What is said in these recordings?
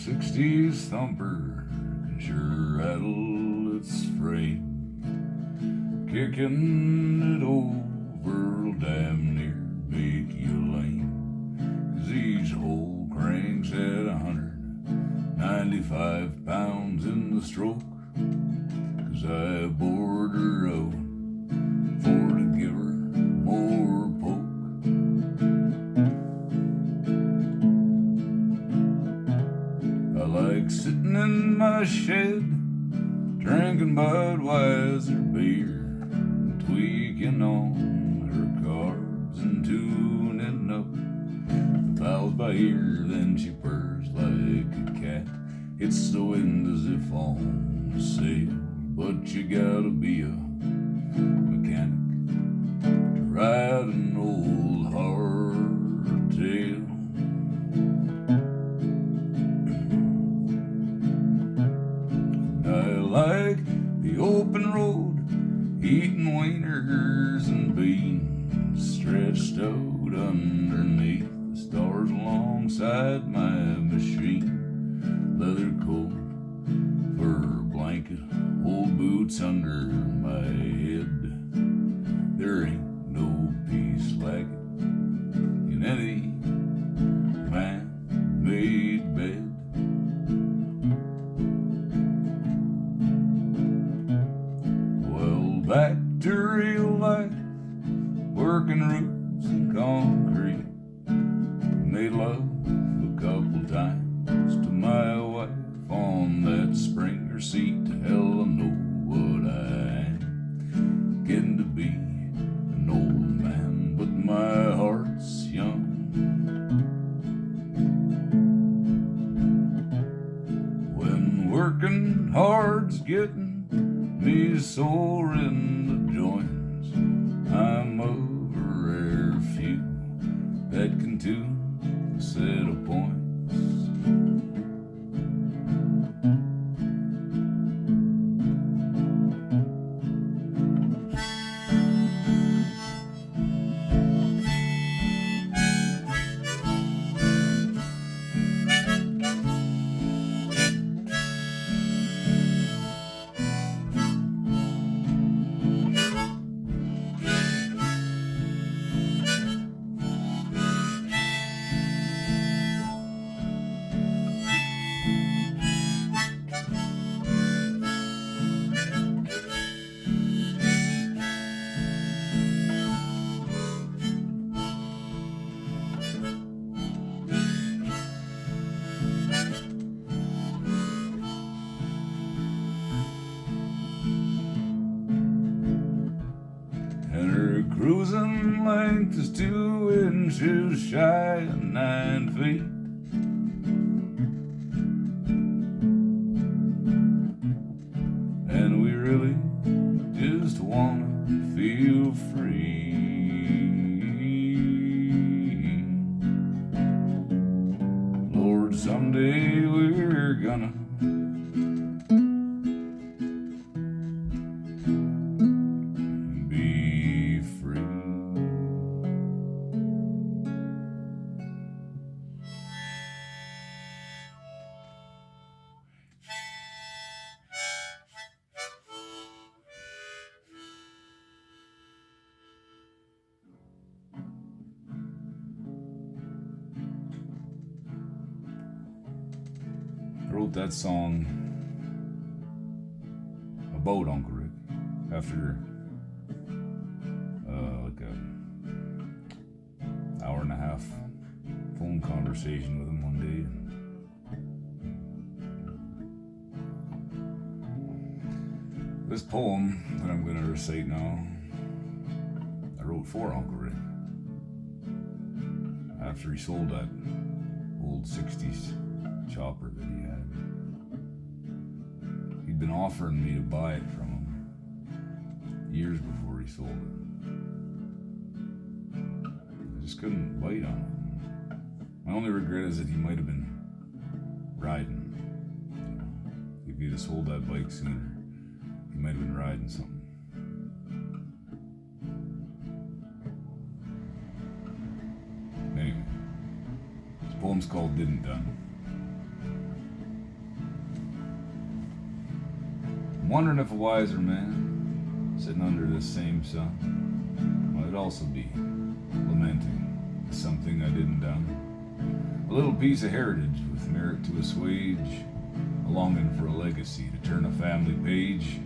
60s thumper can sure rattle its frame, kicking it over'll damn near make you lame. 'Cause these whole cranks at 195 pounds in the stroke. 'Cause I bored her out for to give her more poke. I like sitting in my shed, drinking Budweiser beer, tweaking on her carbs and tuning up the valves by ear. Then she purrs like a cat, hits the wind as if on a sail. But you gotta be a mechanic to ride an old hardtail. I like the open road, eating wieners and beans, stretched out underneath the stars alongside my machine. Leather coat, fur blanket, old boots under my head. There ain't no peace like it in any man-made bed. Well, back to real life, working roots and concrete. Made love a couple times to my wife on that Springer seat. To hell I know what I am, getting to be an old man, but my heart's young. When working hard's getting me sore in the joints, I'm of a rare few that can tune a set of points. And her cruising length is 2 inches shy of 9 feet. And we really just wanna feel free. Lord, someday we're gonna be free. I wrote that song about Uncle Rick after like a hour and a half phone conversation with him one day. This poem that I'm going to recite now, I wrote for Uncle Rick after he sold that old 60s chopper that he had. He'd been offering me to buy it from him years before he sold it. I just couldn't bite on it. My only regret is that he might have been riding. You know, if he'd have sold that bike sooner, he might have been riding something. Anyway, this poem's called Didn't Done. I'm wondering if a wiser man, sitting under this same sun, might also be lamenting something I didn't done. A little piece of heritage with merit to assuage, a longing for a legacy to turn a family page,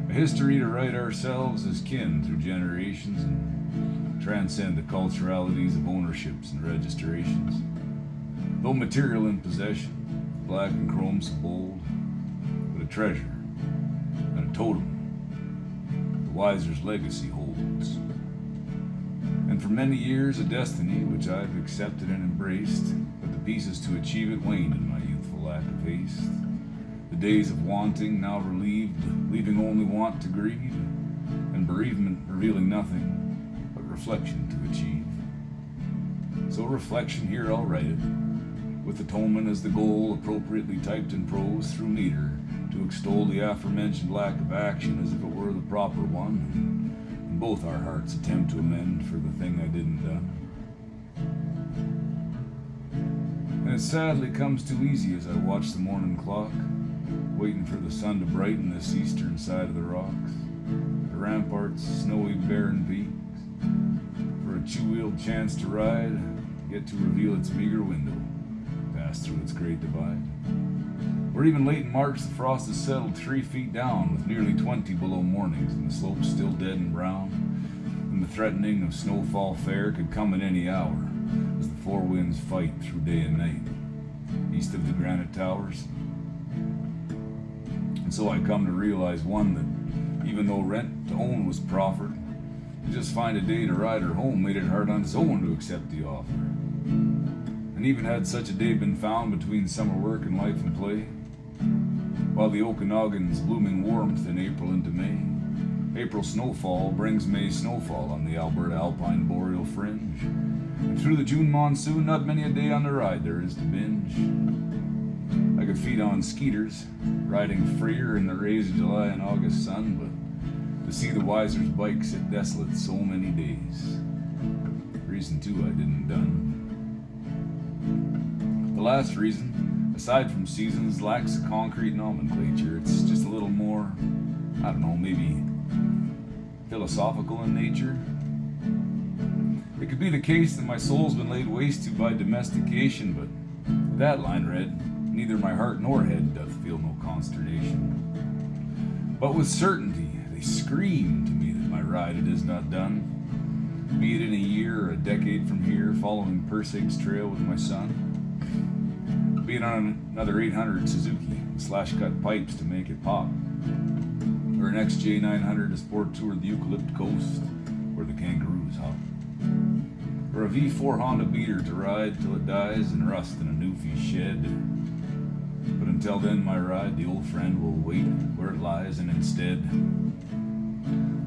a history to write ourselves as kin through generations and transcend the culturalities of ownerships and registrations. Though material in possession, black and chrome so bold, but a treasure and a totem the wiser's legacy holds. And for many years a destiny which I've accepted and embraced, but the pieces to achieve it waned in my youthful lack of haste. The days of wanting now relieved, leaving only want to grieve, and bereavement revealing nothing but reflection to achieve. So reflection here I'll write it, with atonement as the goal, appropriately typed in prose through meter, to extol the aforementioned lack of action as if it were the proper one, and both our hearts attempt to amend for the thing I didn't done. And it sadly comes too easy as I watch the morning clock, waiting for the sun to brighten this eastern side of the rocks, the ramparts, snowy barren peaks, for a two-wheeled chance to ride, yet to reveal its meager window, pass through its great divide. Or even late in March, the frost has settled 3 feet down, with nearly 20 below mornings, and the slopes still dead and brown, and the threatening of snowfall fair could come at any hour, as the four winds fight through day and night, east of the granite towers. And so I come to realize, one, that even though rent to own was proffered, to just find a day to ride her home made it hard on its own to accept the offer. And even had such a day been found between summer work and life and play, while the Okanagan's blooming warmth in April into May, April snowfall brings May snowfall on the Alberta Alpine Boreal fringe, and through the June monsoon not many a day on the ride there is to binge. I could feed on skeeters, riding freer in the rays of July and August sun, but to see the wiser's bike sit desolate so many days, reason too I didn't done. The last reason, aside from seasons, lacks a concrete nomenclature. It's just a little more, I don't know, maybe philosophical in nature. It could be the case that my soul's been laid waste to by domestication, but that line read, neither my heart nor head doth feel no consternation. But with certainty they scream to me that my ride it is not done, be it in a year or a decade from here, following Perseg's trail with my son, be it on another 800 Suzuki, slash-cut pipes to make it pop, or an XJ900 to sport tour the Eucalypt Coast, where the kangaroos hop, or a V4 Honda beater to ride till it dies and rust in a Newfie shed. But until then, my ride, the old friend, will wait where it lies, and instead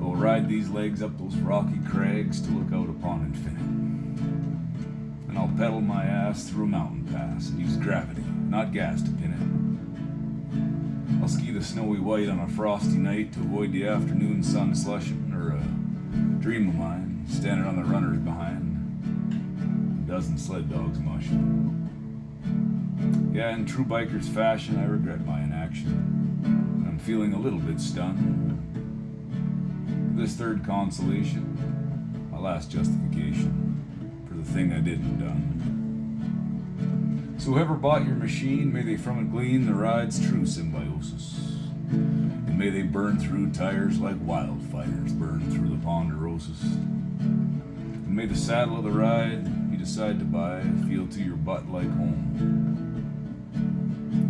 I will ride these legs up those rocky crags to look out upon infinite. And I'll pedal my ass through a mountain pass and use gravity, not gas, to pin it. I'll ski the snowy white on a frosty night to avoid the afternoon sun slushing, or a dream of mine, standing on the runners behind, a dozen sled dogs mushing. Yeah, in true biker's fashion, I regret my inaction. I'm feeling a little bit stunned. This third consolation, my last justification for the thing I didn't done. So whoever bought your machine, may they from it glean the ride's true symbiosis. And may they burn through tires like wildfires burn through the ponderosis. And may the saddle of the ride you decide to buy feel to your butt like home.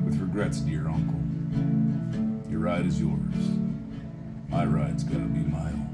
With regrets, dear uncle, your ride is yours. My ride's gotta be my own.